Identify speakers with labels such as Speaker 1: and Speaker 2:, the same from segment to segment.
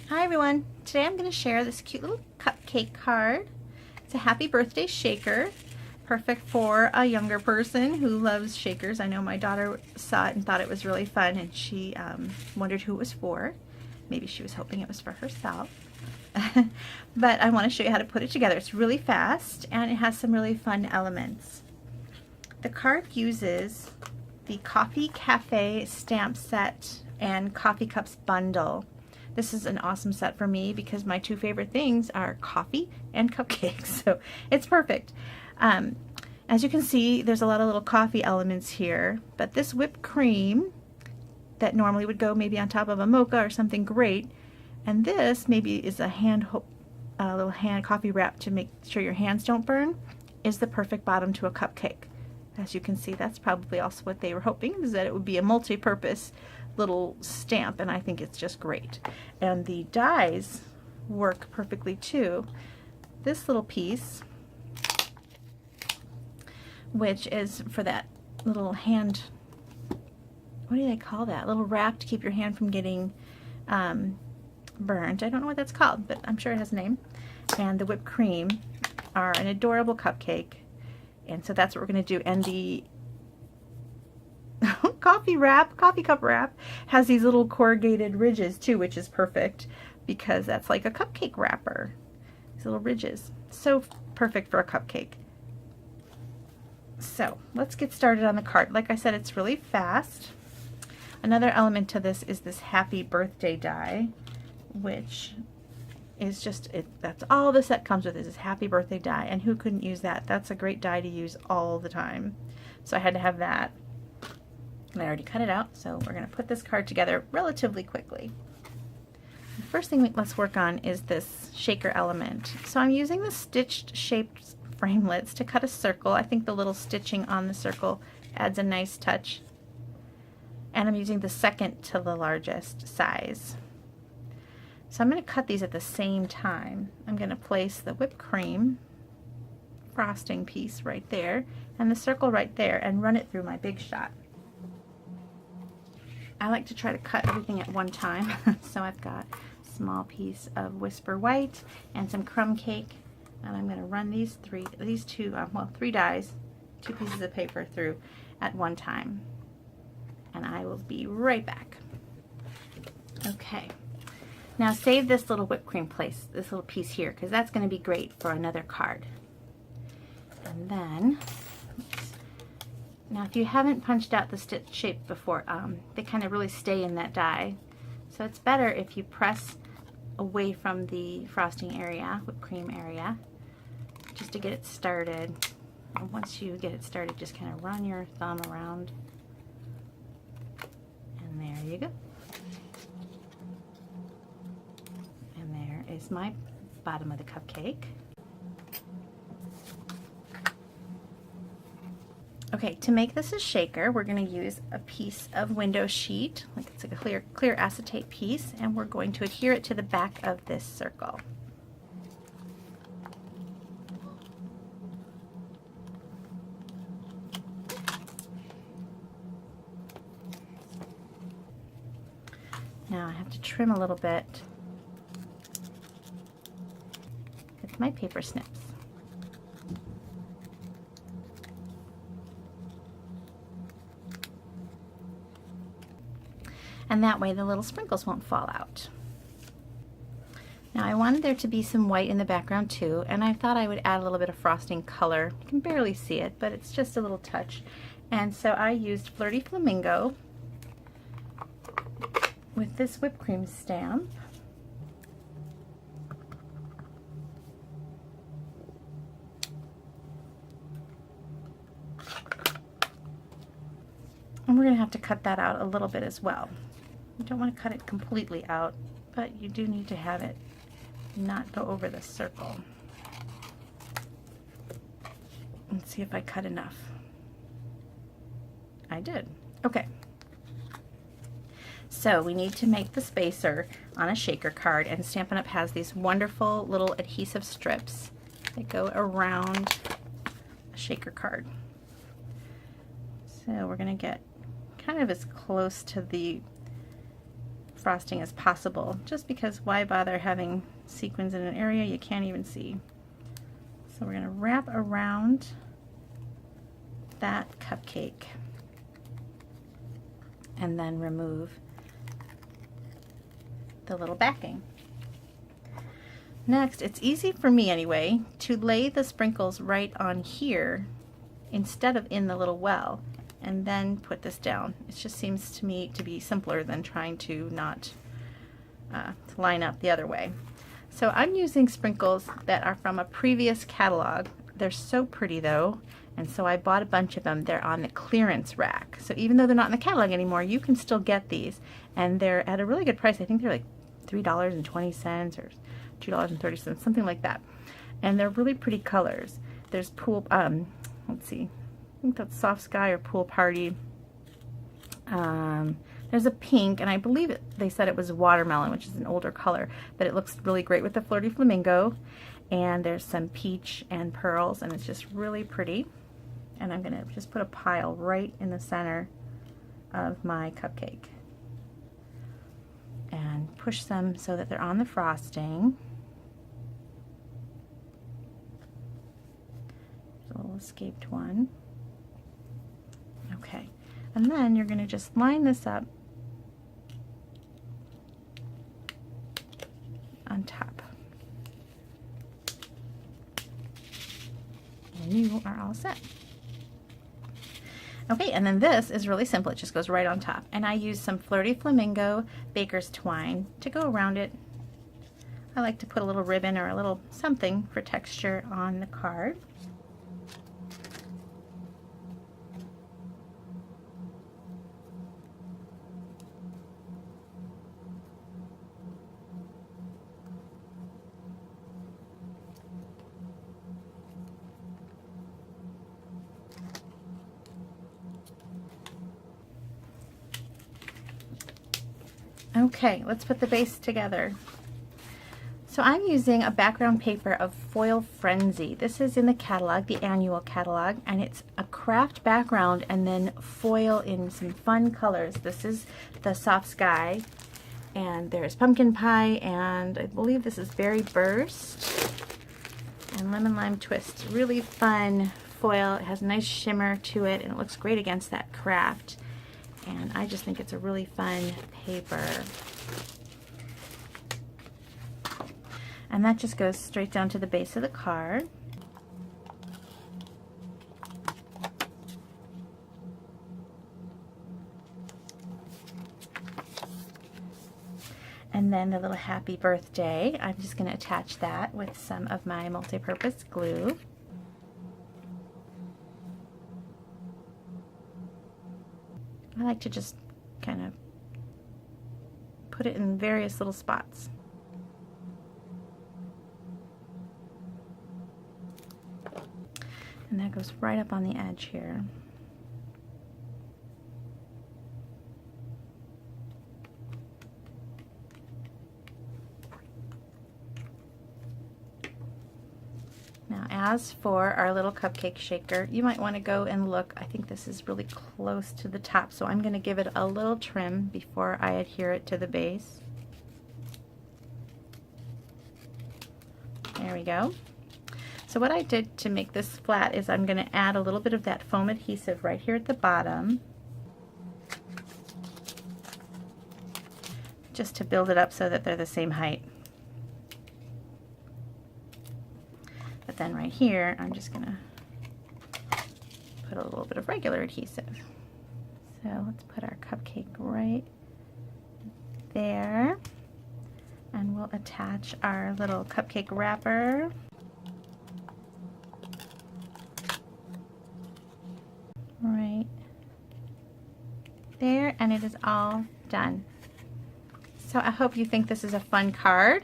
Speaker 1: Hi everyone, today I'm going to share this cute little cupcake card. It's a happy birthday shaker, perfect for a younger person who loves shakers. I know my daughter saw it and thought it was really fun, and she wondered who it was for. Maybe she was hoping it was for herself. But I want to show you how to put it together. It's really fast and it has some really fun elements. The card uses the Coffee Cafe stamp set and coffee cups bundle. This is an awesome set for me because my two favorite things are coffee and cupcakes, so it's perfect. As you can see, there's a lot of little coffee elements here, but this whipped cream that normally would go maybe on top of a mocha or something great, and this maybe is a little hand coffee wrap to make sure your hands don't burn, is the perfect bottom to a cupcake. As you can see, that's probably also what they were hoping, is that it would be a multi-purpose little stamp, and I think it's just great. And the dies work perfectly too. This little piece, which is for that little hand, what do they call that? Little wrap to keep your hand from getting burned. I don't know what that's called, but I'm sure it has a name. And the whipped cream are an adorable cupcake, and so that's what we're going to do. And the coffee cup wrap has these little corrugated ridges too, which is perfect because that's like a cupcake wrapper. These little ridges. So perfect for a cupcake. So let's get started on the card. Like I said, it's really fast. Another element to this is this happy birthday die, which is just, that's all the set comes with, is this happy birthday die, and who couldn't use that? That's a great die to use all the time. So I had to have that. And I already cut it out, so we're going to put this card together relatively quickly. The first thing let's work on is this shaker element. So I'm using the stitched shaped framelits to cut a circle. I think the little stitching on the circle adds a nice touch. And I'm using the second to the largest size. So I'm going to cut these at the same time. I'm going to place the whipped cream frosting piece right there and the circle right there and run it through my Big Shot. I like to try to cut everything at one time. So I've got a small piece of Whisper White and some crumb cake, and I'm going to run these three dies, 2 pieces of paper through at one time. And I will be right back. Okay. Now save this little whipped cream this little piece here, because that's going to be great for another card. And then, now if you haven't punched out the stitch shape before, they kind of really stay in that die. So it's better if you press away from the frosting area, whipped cream area, just to get it started. And once you get it started, just kind of run your thumb around. And there you go. And there is my bottom of the cupcake. Okay, to make this a shaker, we're going to use a piece of window sheet, like it's like a clear acetate piece, and we're going to adhere it to the back of this circle. Now I have to trim a little bit with my paper snips. And that way the little sprinkles won't fall out. Now I wanted there to be some white in the background too, and I thought I would add a little bit of frosting color. You can barely see it, but it's just a little touch. And so I used Flirty Flamingo with this whipped cream stamp. And we're going to have to cut that out a little bit as well. You don't want to cut it completely out, but you do need to have it not go over the circle. Let's see if I cut enough. I did. Okay. So we need to make the spacer on a shaker card, and Stampin' Up! Has these wonderful little adhesive strips that go around a shaker card. So we're going to get kind of as close to the frosting as possible, just because why bother having sequins in an area you can't even see. So we're going to wrap around that cupcake and then remove the little backing. Next, it's easy for me anyway to lay the sprinkles right on here instead of in the little well, and then put this down. It just seems to me to be simpler than trying to not line up the other way. So I'm using sprinkles that are from a previous catalog. They're so pretty though, and so I bought a bunch of them. They're on the clearance rack. So even though they're not in the catalog anymore, you can still get these, and they're at a really good price. I think they're like $3.20 or $2.30, something like that. And they're really pretty colors. There's pool, let's see, I think that's Soft Sky or Pool Party. There's a pink, and I believe they said it was watermelon, which is an older color, but it looks really great with the Flirty Flamingo. And there's some peach and pearls, and it's just really pretty. And I'm gonna just put a pile right in the center of my cupcake and push them so that they're on the frosting. There's a little escaped one. Okay, and then you're going to just line this up on top. And you are all set. Okay, and then this is really simple. It just goes right on top. And I use some Flirty Flamingo baker's twine to go around it. I like to put a little ribbon or a little something for texture on the card. Okay, let's put the base together. So I'm using a background paper of Foil Frenzy. This is in the catalog, the annual catalog, and it's a craft background and then foil in some fun colors. This is the Soft Sky, and there's Pumpkin Pie, and I believe this is Berry Burst, and Lemon Lime Twist. Really fun foil. It has a nice shimmer to it, and it looks great against that craft. And I just think it's a really fun paper. And that just goes straight down to the base of the card. And then the little happy birthday, I'm just going to attach that with some of my multi-purpose glue. I like to just kind of put it in various little spots. And that goes right up on the edge here. Now, as for our little cupcake shaker, you might want to go and look. I think this is really close to the top, so I'm going to give it a little trim before I adhere it to the base. There we go. So what I did to make this flat is I'm going to add a little bit of that foam adhesive right here at the bottom, just to build it up so that they're the same height. But then right here, I'm just going to put a little bit of regular adhesive. So let's put our cupcake right there, and we'll attach our little cupcake wrapper. Right there, and it is all done. So I hope you think this is a fun card.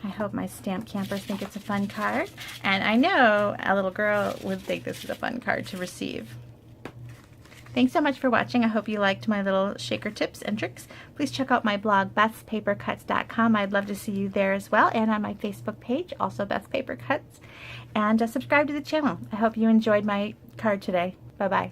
Speaker 1: I hope my stamp campers think it's a fun card, and I know a little girl would think this is a fun card to receive. Thanks so much for watching. I hope you liked my little shaker tips and tricks. Please check out my blog, bethspapercuts.com. I'd love to see you there as well, and on my Facebook page, also Beth's Paper Cuts. And subscribe to the channel. I hope you enjoyed my card today. Bye-bye.